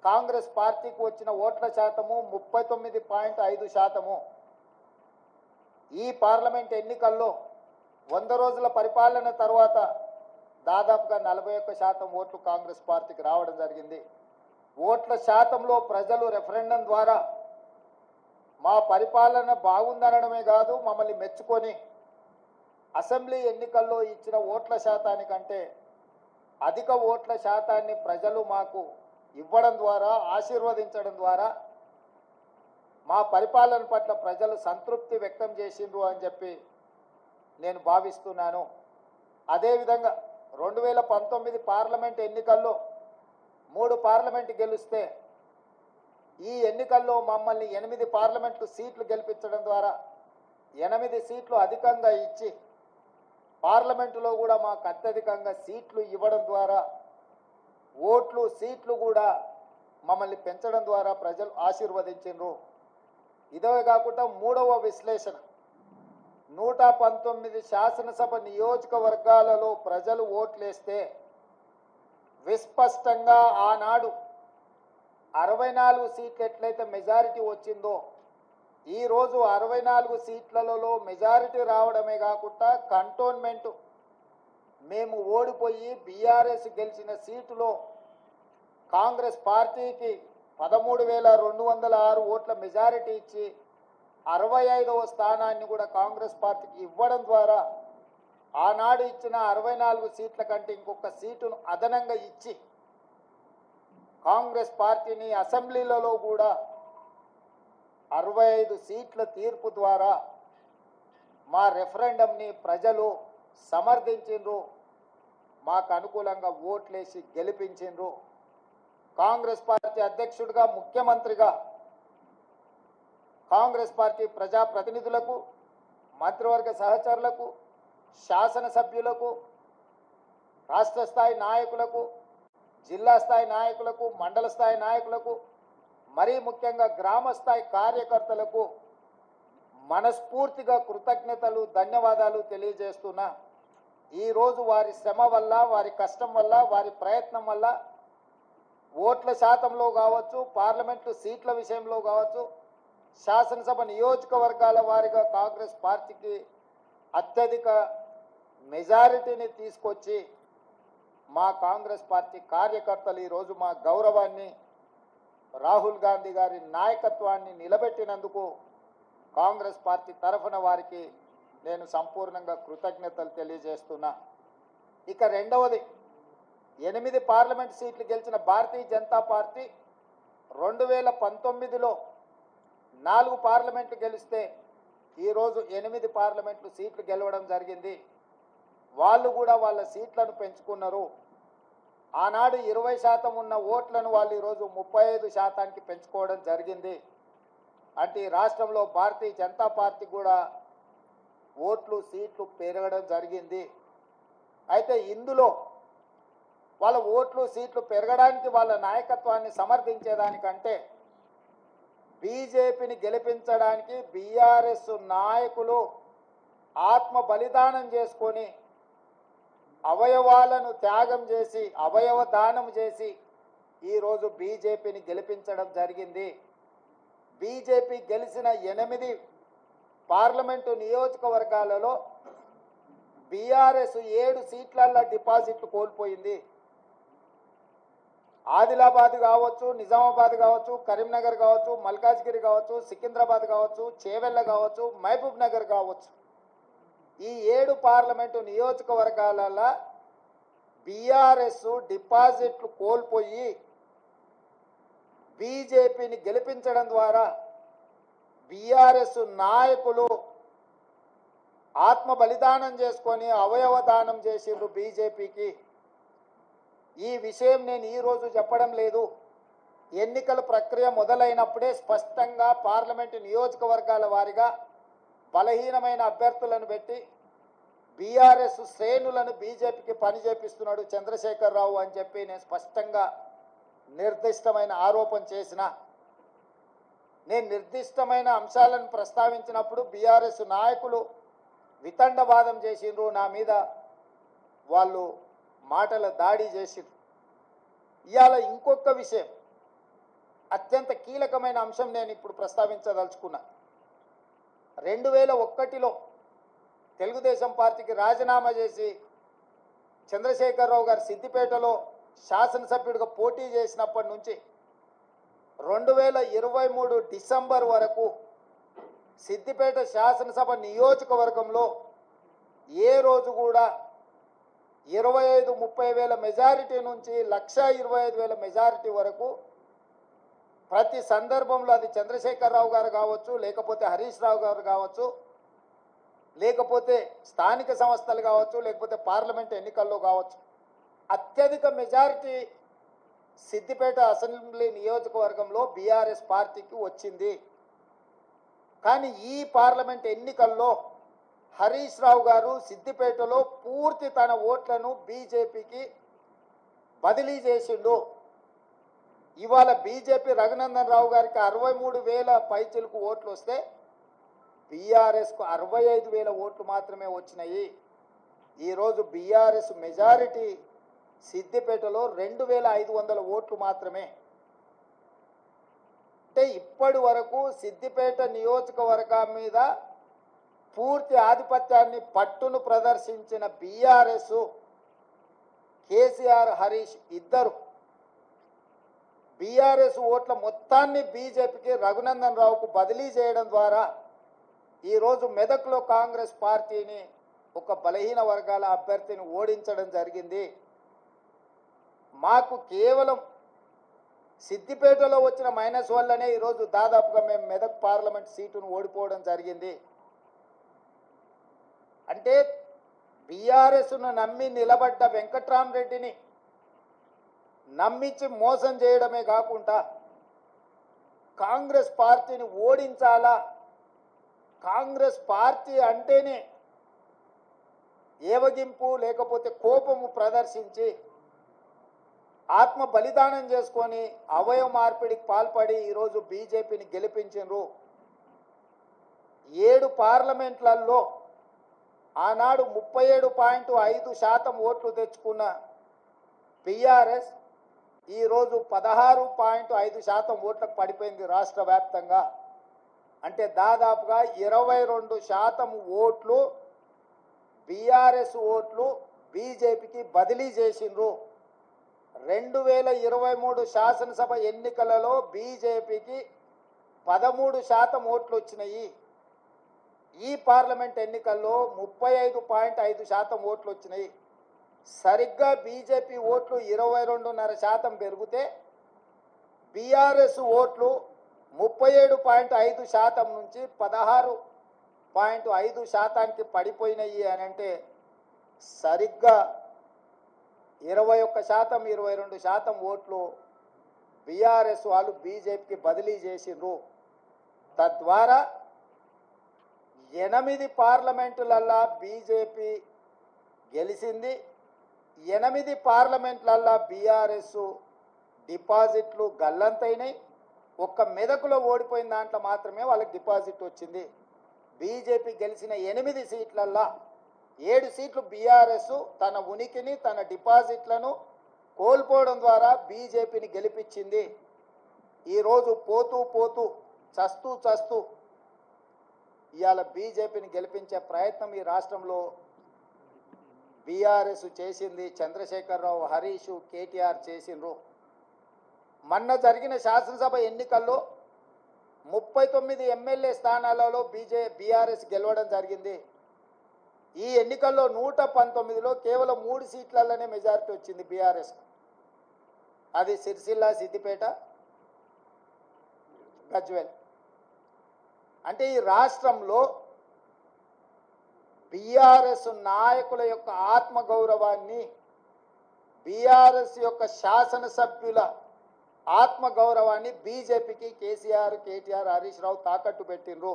కాంగ్రెస్ పార్టీకి వచ్చిన ఓట్ల శాతము 39.5%. ఈ పార్లమెంట్ ఎన్నికల్లో 100 రోజుల పరిపాలన తర్వాత దాదాపుగా 41% ఓట్లు కాంగ్రెస్ పార్టీకి రావడం జరిగింది. ఓట్ల శాతంలో ప్రజలు రెఫరెండం ద్వారా మా పరిపాలన బాగుందనడమే కాదు, మమ్మల్ని మెచ్చుకొని అసెంబ్లీ ఎన్నికల్లో ఇచ్చిన ఓట్ల శాతానికంటే అధిక ఓట్ల శాతాన్ని ప్రజలు మాకు ఇవ్వడం ద్వారా, ఆశీర్వదించడం ద్వారా మా పరిపాలన పట్ల ప్రజలు సంతృప్తి వ్యక్తం చేసిండ్రు అని చెప్పి నేను భావిస్తున్నాను. అదేవిధంగా 2019 పార్లమెంట్ ఎన్నికల్లో 3 పార్లమెంటు గెలిస్తే ఈ ఎన్నికల్లో మమ్మల్ని 8 పార్లమెంటు సీట్లు గెలిపించడం ద్వారా 8 సీట్లు అధికంగా ఇచ్చి పార్లమెంటులో కూడా మాకు అత్యధికంగా సీట్లు ఇవ్వడం ద్వారా ఓట్లు సీట్లు కూడా మమ్మల్ని పెంచడం ద్వారా ప్రజలు ఆశీర్వదించారు. ఇదే కాకుండా మూడవ విశ్లేషణ, 119 శాసనసభ నియోజకవర్గాలలో ప్రజలు ఓట్లేస్తే విస్పష్టంగా ఆనాడు 64 సీట్లు ఎట్లయితే మెజారిటీ వచ్చిందో ఈరోజు 64 సీట్లలో మెజారిటీ రావడమే కాకుండా కంటోన్మెంట్ మేము ఓడిపోయి బీఆర్ఎస్ గెలిచిన సీటులో కాంగ్రెస్ పార్టీకి 13,206 ఓట్ల మెజారిటీ ఇచ్చి 65వ స్థానాన్ని కూడా కాంగ్రెస్ పార్టీకి ఇవ్వడం ద్వారా ఆనాడు ఇచ్చిన 64 సీట్ల కంటే ఇంకొక సీటును అదనంగా ఇచ్చి కాంగ్రెస్ పార్టీని అసెంబ్లీలలో కూడా 65 సీట్ల తీర్పు ద్వారా మా రెఫరెండంని ప్రజలు సమర్థించిండ్రు, మాకు అనుకూలంగా ఓట్లేసి గెలిపించిండ్రు. కాంగ్రెస్ పార్టీ అధ్యక్షుడిగా, ముఖ్యమంత్రిగా కాంగ్రెస్ పార్టీ ప్రజాప్రతినిధులకు, మంత్రివర్గ సహచరులకు, శాసనసభ్యులకు, రాష్ట్ర స్థాయి నాయకులకు, జిల్లా స్థాయి నాయకులకు, మండల స్థాయి నాయకులకు, మరీ ముఖ్యంగా గ్రామ స్థాయి కార్యకర్తలకు మనస్ఫూర్తిగా కృతజ్ఞతలు, ధన్యవాదాలు తెలియజేస్తున్నా. ఈరోజు వారి శ్రమ వల్ల, వారి కష్టం వల్ల, వారి ప్రయత్నం వల్ల ఓట్ల శాతంలో కావచ్చు, పార్లమెంటు సీట్ల విషయంలో కావచ్చు, శాసనసభ నియోజకవర్గాల వారిగా కాంగ్రెస్ పార్టీకి అత్యధిక మెజారిటీని తీసుకొచ్చి మా కాంగ్రెస్ పార్టీ కార్యకర్తలు ఈరోజు మా గౌరవాన్ని, రాహుల్ గాంధీ గారి నాయకత్వాన్ని నిలబెట్టినందుకు కాంగ్రెస్ పార్టీ తరఫున వారికి నేను సంపూర్ణంగా కృతజ్ఞతలు తెలియజేస్తున్నా. ఇక రెండవది, 8 పార్లమెంట్ సీట్లు గెలిచిన భారతీయ జనతా పార్టీ 2019లో 4 పార్లమెంట్లు గెలిస్తే ఈరోజు 8 పార్లమెంట్లు సీట్లు గెలవడం జరిగింది. వాళ్ళు కూడా వాళ్ళ సీట్లను పెంచుకున్నారు. ఆనాడు 20% ఉన్న ఓట్లను వాళ్ళు ఈరోజు 35%కి పెంచుకోవడం జరిగింది. అంటే రాష్ట్రంలో భారతీయ జనతా పార్టీ కూడా ఓట్లు సీట్లు పెరగడం జరిగింది. అయితే ఇందులో వాళ్ళ ఓట్లు సీట్లు పెరగడానికి వాళ్ళ నాయకత్వాన్ని సమర్థించేదానికంటే బీజేపీని గెలిపించడానికి బీఆర్ఎస్ నాయకులు ఆత్మ బలిదానం చేసుకొని అవయవాలను త్యాగం చేసి, అవయవ దానం చేసి ఈరోజు బీజేపీని గెలిపించడం జరిగింది. బీజేపీ గెలిచిన 8 పార్లమెంటు నియోజకవర్గాలలో బీఆర్ఎస్ 7 సీట్లల్లో డిపాజిట్లు కోల్పోయింది. ఆదిలాబాద్ కావచ్చు, నిజామాబాద్ కావచ్చు, కరీంనగర్ కావచ్చు, మల్కాజ్గిరి కావచ్చు, సికింద్రాబాద్ కావచ్చు, చేవెళ్ళ కావచ్చు, మహబూబ్ నగర్ కావచ్చు, ఈ 7 పార్లమెంటు నియోజకవర్గాలలో బీఆర్ఎస్ డిపాజిట్లు కోల్పోయి బీజేపీని గెలిపించడం ద్వారా బీఆర్ఎస్ నాయకులు ఆత్మ బలిదానం చేసుకొని అవయవ దానం చేసిండ్రు బీజేపీకి. ఈ విషయం నేను ఈరోజు చెప్పడం లేదు. ఎన్నికల ప్రక్రియ మొదలైనప్పుడే స్పష్టంగా పార్లమెంటు నియోజకవర్గాల వారిగా బలహీనమైన అభ్యర్థులను పెట్టి బీఆర్ఎస్ శ్రేణులను బీజేపీకి పని చేపిస్తున్నాడు చంద్రశేఖరరావు అని చెప్పి నేను స్పష్టంగా నిర్దిష్టమైన ఆరోపణ చేసిన. నేను నిర్దిష్టమైన అంశాలను ప్రస్తావించినప్పుడు బీఆర్ఎస్ నాయకులు వితండవాదం చేసిండ్రు, నా మీద వాళ్ళు మాటల దాడి చేసిండ్రు. ఇవాళ ఇంకొక విషయం, అత్యంత కీలకమైన అంశం నేను ఇప్పుడు ప్రస్తావించదలుచుకున్నా. 2001లో తెలుగుదేశం పార్టీకి రాజీనామా చేసి చంద్రశేఖరరావు గారు సిద్దిపేటలో శాసనసభ్యుడిగా పోటీ చేసినప్పటి నుంచి 2023 డిసెంబర్ వరకు సిద్దిపేట శాసనసభ నియోజకవర్గంలో ఏ రోజు కూడా 25-30 వేల మెజారిటీ నుంచి 1,25,000 మెజారిటీ వరకు ప్రతి సందర్భంలో అది చంద్రశేఖరరావు గారు కావచ్చు, లేకపోతే హరీష్ రావు గారు కావచ్చు, లేకపోతే స్థానిక సంస్థలు కావచ్చు, లేకపోతే పార్లమెంట్ ఎన్నికల్లో కావచ్చు, అత్యధిక మెజారిటీ సిద్దిపేట అసెంబ్లీ నియోజకవర్గంలో బీఆర్ఎస్ పార్టీకి వచ్చింది. కానీ ఈ పార్లమెంట్ ఎన్నికల్లో హరీష్ రావు గారు సిద్దిపేటలో పూర్తి తన ఓట్లను బీజేపీకి బదిలీ చేసిండు. ఇవాళ బీజేపీ రఘునందన్ రావు గారికి 63,000 పైచిలకు ఓట్లు వస్తే బీఆర్ఎస్కు 65,000 ఓట్లు మాత్రమే వచ్చినాయి. ఈరోజు బీఆర్ఎస్ మెజారిటీ సిద్దిపేటలో 2,500 ఓట్లు మాత్రమే. అంటే ఇప్పటి వరకు సిద్దిపేట నియోజకవర్గం మీద పూర్తి ఆధిపత్యాన్ని పట్టును ప్రదర్శించిన బీఆర్ఎస్, కేసీఆర్, హరీష్ ఇద్దరు బీఆర్ఎస్ ఓట్ల మొత్తాన్ని బీజేపీకి రఘునందన్ రావుకు బదిలీ చేయడం ద్వారా ఈరోజు మెదక్లో కాంగ్రెస్ పార్టీని ఒక బలహీన వర్గాల అభ్యర్థిని ఓడించడం జరిగింది. మాకు కేవలం సిద్దిపేటలో వచ్చిన మైనస్ వల్లనే ఈరోజు దాదాపుగా మేము మెదక్ పార్లమెంట్ సీటును ఓడిపోవడం జరిగింది. అంటే బీఆర్ఎస్ను నమ్మి నిలబడ్డ వెంకట్రామరెడ్డిని నమ్మించి మోసం చేయడమే కాకుండా కాంగ్రెస్ పార్టీని ఓడించాలా, కాంగ్రెస్ పార్టీ అంటేనే ఏవగింపు లేకపోతే కోపము ప్రదర్శించి ఆత్మ బలిదానం చేసుకొని అవయవ మార్పిడికి పాల్పడి ఈరోజు బీజేపీని గెలిపించారు. 7 పార్లమెంట్లలో ఆనాడు 37.5% ఓట్లు తెచ్చుకున్న బీఆర్ఎస్ ఈరోజు 16.5% ఓట్లకు పడిపోయింది రాష్ట్ర వ్యాప్తంగా. అంటే దాదాపుగా 22% ఓట్లు బీఆర్ఎస్ ఓట్లు బీజేపీకి బదిలీ చేసిండ్రు. 2023 శాసనసభ ఎన్నికలలో బీజేపీకి 13% ఓట్లు వచ్చినాయి. ఈ పార్లమెంట్ ఎన్నికల్లో 35.5% ఓట్లు వచ్చినాయి. సరిగ్గా బీజేపీ ఓట్లు 22.5% పెరిగితే బీఆర్ఎస్ ఓట్లు 37.5% నుంచి 16.5%కి పడిపోయినాయి అని అంటే సరిగ్గా 21%, 22% ఓట్లు బీఆర్ఎస్ వాళ్ళు బీజేపీకి బదిలీ చేసిండ్రు. తద్వారా 8 పార్లమెంటులల్లా బీజేపీ గెలిచింది. 8 పార్లమెంట్లల్లా బీఆర్ఎస్ డిపాజిట్లు గల్లంతైనాయి. ఒక్క మెదకులో ఓడిపోయిన దాంట్లో మాత్రమే వాళ్ళకి డిపాజిట్ వచ్చింది. బీజేపీ గెలిచిన 8 సీట్లల్లా 7 సీట్లు బీఆర్ఎస్ తన ఉనికిని, తన డిపాజిట్లను కోల్పోవడం ద్వారా బీజేపీని గెలిపించింది. ఈరోజు పోతూ పోతూ చస్తూ ఇవాళ బీజేపీని గెలిపించే ప్రయత్నం ఈ రాష్ట్రంలో బీఆర్ఎస్ చేసింది. చంద్రశేఖరరావు, హరీష్, కేటీఆర్ చేసిండ్రు. మొన్న జరిగిన శాసనసభ ఎన్నికల్లో 39 ఎమ్మెల్యే స్థానాలలో బీఆర్ఎస్ గెలవడం జరిగింది. ఈ ఎన్నికల్లో 119లో కేవలం 3 సీట్లలోనే మెజారిటీ వచ్చింది బీఆర్ఎస్. అది సిరిసిల్ల, సిద్దిపేట, గజ్వేల్. అంటే ఈ రాష్ట్రంలో బీఆర్ఎస్ నాయకుల యొక్క ఆత్మగౌరవాన్ని, బీఆర్ఎస్ యొక్క శాసనసభ్యుల ఆత్మగౌరవాన్ని బీజేపీకి కేసీఆర్, కేటీఆర్, హరీష్ రావు తాకట్టు పెట్టిండ్రు.